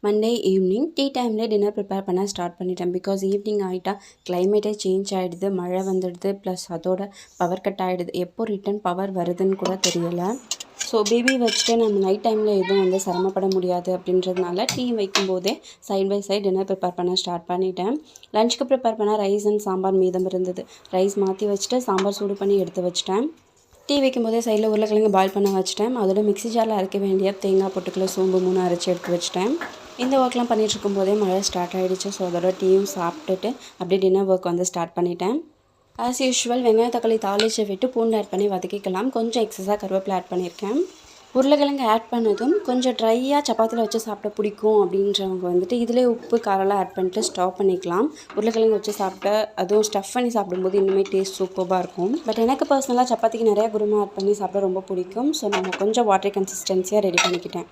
Monday evening tea டைம்லேயே dinner prepare பண்ண start பண்ணிட்டேன். பிகாஸ் ஈவினிங் ஆகிட்டா கிளைமேட்டே சேஞ்ச் ஆகிடுது, மழை வந்துடுது, ப்ளஸ் அதோட பவர் கட் ஆகிடுது. எப்போ ரிட்டன் பவர் வருதுன்னு கூட தெரியலை. ஸோ பேபி வச்சுட்டு நம்ம நைட் டைமில் எதுவும் சிரமப்பட முடியாது அப்படின்றதுனால டீ வைக்கும்போதே side by side dinner prepare பண்ண ஸ்டார்ட் பண்ணிட்டேன். லஞ்சுக்கு ப்ரிப்பேர் பண்ண ரைஸ் அண்ட் சாம்பார் மீதம் இருந்தது. ரைஸ் மாற்றி வச்சுட்டு சாம்பார் சூடு பண்ணி எடுத்து வச்சிட்டேன். டீ வைக்கும்போதே சைடில் உருளைக்கிழங்கு பாயில் பண்ண வச்சிட்டேன். அதோட மிக்ஸி ஜாரில் அரைக்க வேண்டிய தேங்காய் பொட்டுக்கல்ல சோம்பு 3 அரைச்சி எடுத்து வச்சிட்டேன். இந்த ஒர்க்லாம் பண்ணிகிட்டு இருக்கும்போதே மழை ஸ்டார்ட் ஆகிடுச்சு. ஸோ அதோட டீயும் சாப்பிட்டுட்டு அப்படியே டின்னர் ஒர்க் ஸ்டார்ட் பண்ணிட்டேன். ஆஸ் யூஷுவல் வெங்காயம் தக்காளி தாளித்து விட்டு பூண்டு ஆட் பண்ணி வதக்கிக்கலாம். கொஞ்சம் எக்ஸஸாக கருவேப்பிலை ஆட் பண்ணியிருக்கேன். உருளைக்கிழங்கு ஆட் பண்ணதும் கொஞ்சம் ட்ரையாக சப்பாத்தியில் வச்சு சாப்பிட பிடிக்கும் அப்படின்றவங்க இதிலே உப்பு காரெல்லாம் ஆட் பண்ணிட்டு ஸ்டாப் பண்ணிக்கலாம். உருளைக்கிழங்கு வச்சு சாப்பிட்ட அதுவும் ஸ்டஃப் பண்ணி சாப்பிடும்போது இன்னுமே டேஸ்ட் சூப்பராக இருக்கும். பட் எனக்கு பர்சனலாக சப்பாத்திக்கு நிறையா குருமா ஆட் பண்ணி சாப்பிட ரொம்ப பிடிக்கும். ஸோ நான் கொஞ்சம் வாட்டர் கன்சிஸ்டன்சியாக ரெடி பண்ணிக்கிட்டேன்.